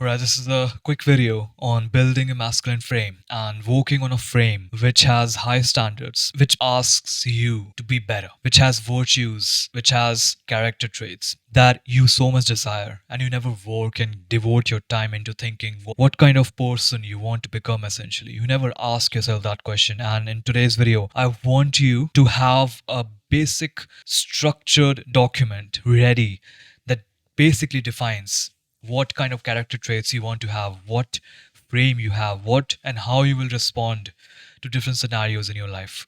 Alright, this is a quick video on building a masculine frame and working on a frame which has high standards, which asks you to be better, which has virtues, which has character traits that you so much desire, and you never work and devote your time into thinking what kind of person you want to become essentially. You never ask yourself that question. And in today's video, I want you to have a basic structured document ready that basically defines what kind of character traits you want to have, what frame you have, what and how you will respond to different scenarios in your life.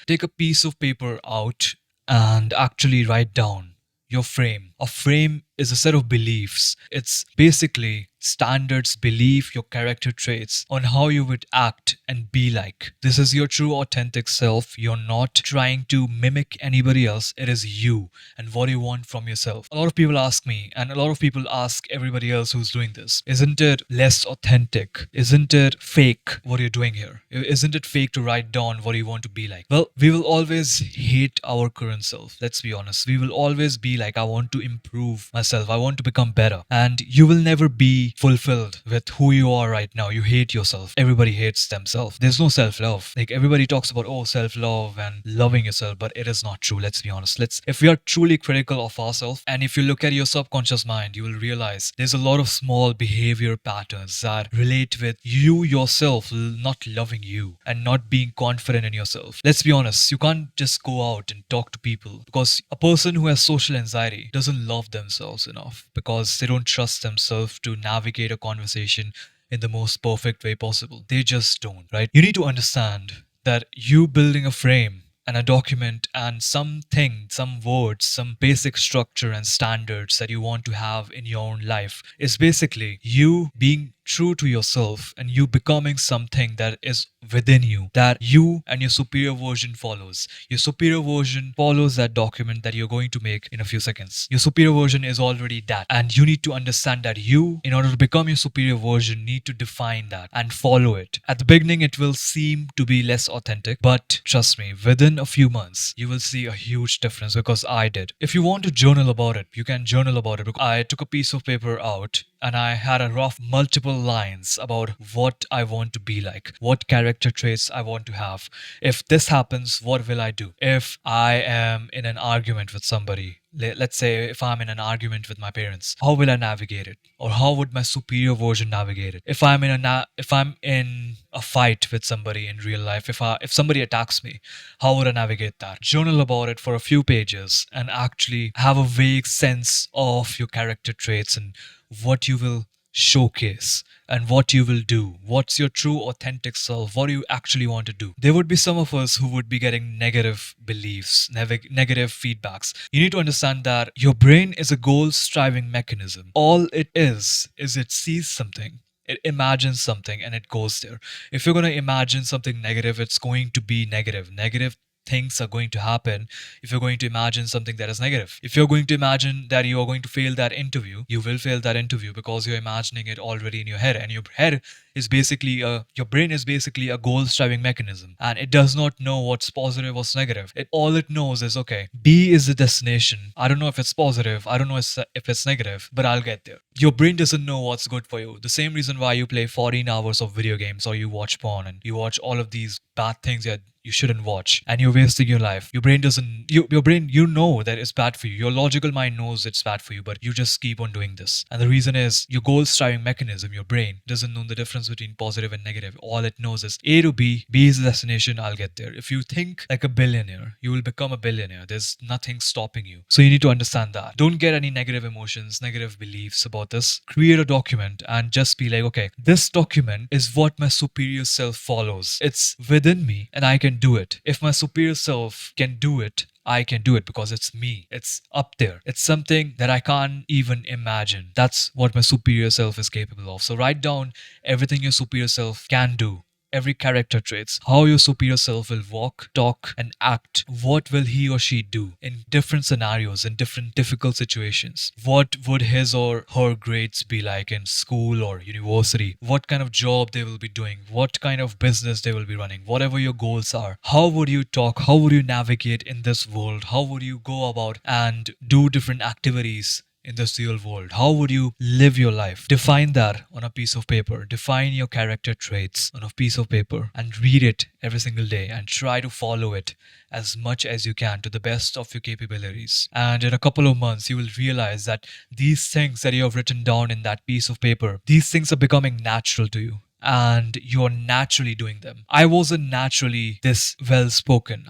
Take a piece of paper out and actually write down your frame. A frame is a set of beliefs. It's basically standards, belief, your character traits on how you would act and be like. This is your true authentic self. You're not trying to mimic anybody else. It is you and what you want from yourself. A lot of people ask me, and a lot of people ask everybody else who's doing this, isn't it less authentic? Isn't it fake what you're doing here? Isn't it fake to write down what you want to be like? Well, we will always hate our current self. Let's be honest. We will always be like, I want to improve myself. I want to become better. And you will never be fulfilled with who you are right now. You hate yourself. Everybody hates themselves. There's no self-love. Like everybody talks about, oh, self-love and loving yourself, but it is not true. Let's be honest. If we are truly critical of ourselves, and if you look at your subconscious mind, you will realize there's a lot of small behavior patterns that relate with you yourself not loving you and not being confident in yourself. Let's be honest. You can't just go out and talk to people, because a person who has social anxiety doesn't love themselves enough because they don't trust themselves to navigate a conversation in the most perfect way possible. They just don't, right? You need to understand that you building a frame and a document and something, some words, some basic structure and standards that you want to have in your own life is basically you being true to yourself and you becoming something that is within you, that you and your superior version follows. Your superior version follows that document that you're going to make in a few seconds. Your superior version is already that, and you need to understand that you, in order to become your superior version, need to define that and follow it. At the beginning it will seem to be less authentic, but trust me, within a few months you will see a huge difference, because I did. If you want to journal about it, you can journal about it. I took a piece of paper out and I had a rough multiple lines about what I want to be like, what character traits I want to have. If this happens, what will I do? If I am in an argument with somebody, let's say if I'm in an argument with my parents, how will I navigate it? Or how would my superior version navigate it? If I'm in a fight with somebody in real life, if somebody attacks me, how would I navigate that? Journal about it for a few pages and actually have a vague sense of your character traits and what you will showcase and what you will do. What's your true authentic self? What do you actually want to do? There would be some of us who would be getting negative beliefs, negative feedbacks. You need to understand that your brain is a goal striving mechanism. All it is it sees something. It imagines something and it goes there. If you're going to imagine something negative, it's going to be negative. Negative things are going to happen if you're going to imagine something that is negative. If you're going to imagine that you are going to fail that interview, you will fail that interview because you're imagining it already in your head, and your head is basically your brain is basically a goal striving mechanism, and it does not know what's positive, what's negative. All it knows is, okay, B is the destination. I don't know if it's positive, I don't know if it's negative, but I'll get there. Your brain doesn't know what's good for you. The same reason why you play 14 hours of video games, or you watch porn and you watch all of these bad things that you shouldn't watch, and you're wasting your life. Your brain doesn't, your brain, you know that it's bad for you. Your logical mind knows it's bad for you, but you just keep on doing this. And the reason is your goal striving mechanism, your brain, doesn't know the difference between positive and negative. All it knows is A to B, B is the destination, I'll get there. If you think like a billionaire, you will become a billionaire. There's nothing stopping you. So you need to understand that. Don't get any negative emotions, negative beliefs about this. Create a document and just be like, okay, this document is what my superior self follows. It's within me and I can do it. If my superior self can do it, I can do it because it's me. It's up there. It's something that I can't even imagine. That's what my superior self is capable of. So write down everything your superior self can do. Every character traits, how your superior self will walk, talk, and act. What will he or she do in different scenarios, in different difficult situations? What would his or her grades be like in school or university? What kind of job they will be doing? What kind of business they will be running? Whatever your goals are. How would you talk? How would you navigate in this world? How would you go about and do different activities in this real world? How would you live your life? Define that on a piece of paper. Define your character traits on a piece of paper and read it every single day and try to follow it as much as you can to the best of your capabilities. And in a couple of months, you will realize that these things that you have written down in that piece of paper, these things are becoming natural to you and you're naturally doing them. I wasn't naturally this well spoken.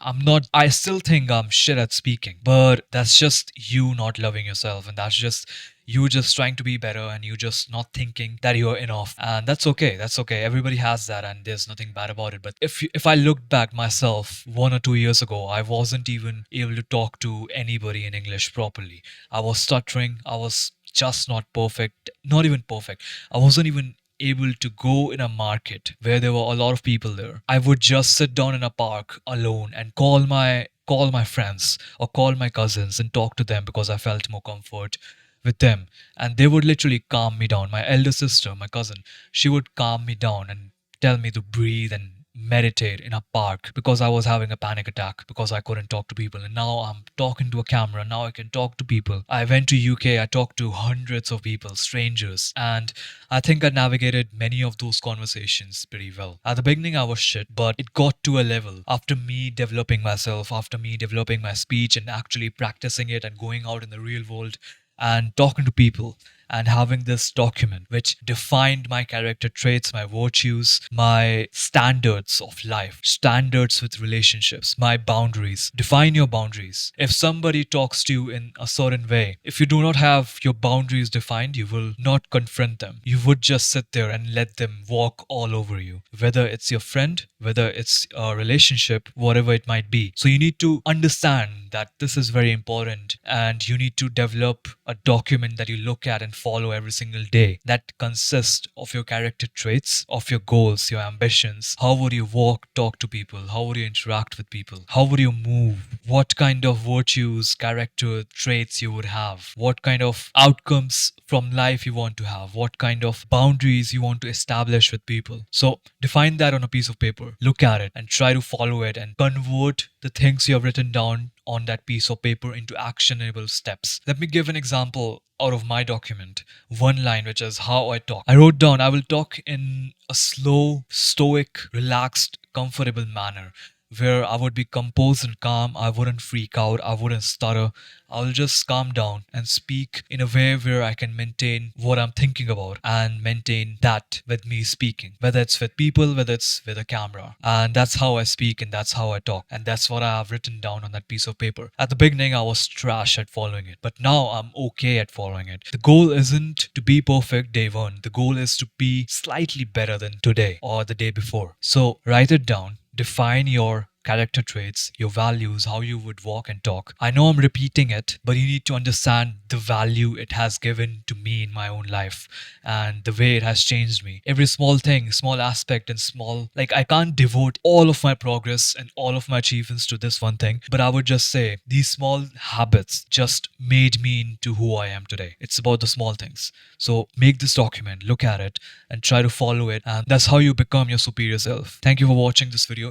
I still think I'm shit at speaking, but that's just you not loving yourself, and that's just you just trying to be better and you just not thinking that you're enough. And that's okay. That's okay. Everybody has that and there's nothing bad about it. But if I looked back myself 1 or 2 years ago, I wasn't even able to talk to anybody in English properly. I was stuttering. I was just not perfect. Not even perfect. I wasn't even able to go in a market where there were a lot of people there. I would just sit down in a park alone and call my friends or call my cousins and talk to them because I felt more comfort with them, and they would literally calm me down. My elder sister, my cousin, she would calm me down and tell me to breathe and meditate in a park because I was having a panic attack because I couldn't talk to people. And now I'm talking to a camera. Now I can talk to people. I went to UK. I talked to hundreds of people, strangers, and I think I navigated many of those conversations pretty well. At the beginning, I was shit, but it got to a level after me developing myself, after me developing my speech and actually practicing it and going out in the real world and talking to people and having this document which defined my character traits, my virtues, my standards of life, standards with relationships, my boundaries. Define your boundaries. If somebody talks to you in a certain way, if you do not have your boundaries defined, you will not confront them. You would just sit there and let them walk all over you, whether it's your friend, whether it's a relationship, whatever it might be. So you need to understand that this is very important and you need to develop a document that you look at and follow every single day that consists of your character traits, of your goals, your ambitions. How would you walk, talk to people? How would you interact with people? How would you move? What kind of virtues, character traits you would have? What kind of outcomes from life you want to have? What kind of boundaries you want to establish with people? So define that on a piece of paper. Look at it and try to follow it and convert the things you have written down on that piece of paper into actionable steps. Let me give an example out of my document. One line, which is how I talk. I wrote down, I will talk in a slow, stoic, relaxed, comfortable manner where I would be composed and calm. I wouldn't freak out. I wouldn't stutter. I'll just calm down and speak in a way where I can maintain what I'm thinking about and maintain that with me speaking, whether it's with people, whether it's with a camera. And that's how I speak and that's how I talk. And that's what I have written down on that piece of paper. At the beginning, I was trash at following it, but now I'm okay at following it. The goal isn't to be perfect day one. The goal is to be slightly better than today or the day before. So write it down. Define your character traits, your values, how you would walk and talk. I know I'm repeating it, but you need to understand the value it has given to me in my own life and the way it has changed me. Every small thing, small aspect, and small, like I can't devote all of my progress and all of my achievements to this one thing, but I would just say these small habits just made me into who I am today. It's about the small things. So make this document, look at it, and try to follow it, and that's how you become your superior self. Thank you for watching this video.